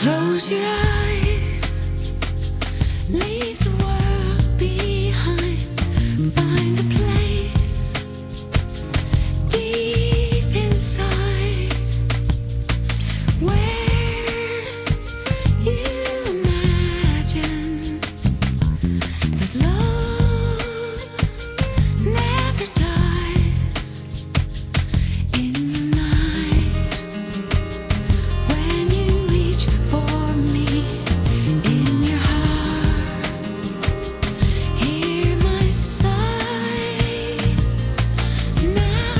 Close your eyes, leave the world behind, find a place deep inside where you imagine that love never dies. In the night when you reach for me in your heart, hear my sigh now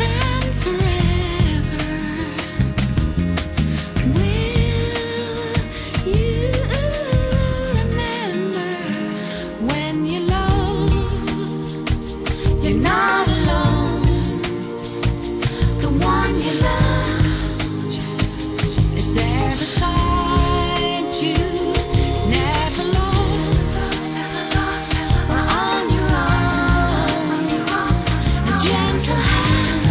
and forever. Will you remember when you love, you're not alone. The one you love is there beside you, never lost or on your own. A gentle hand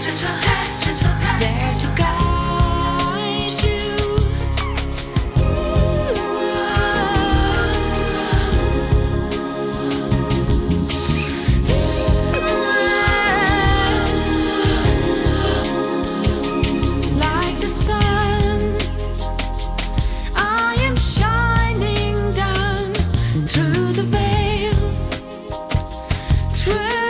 is there to guide you. Like the sun, I am shining down through the veil, through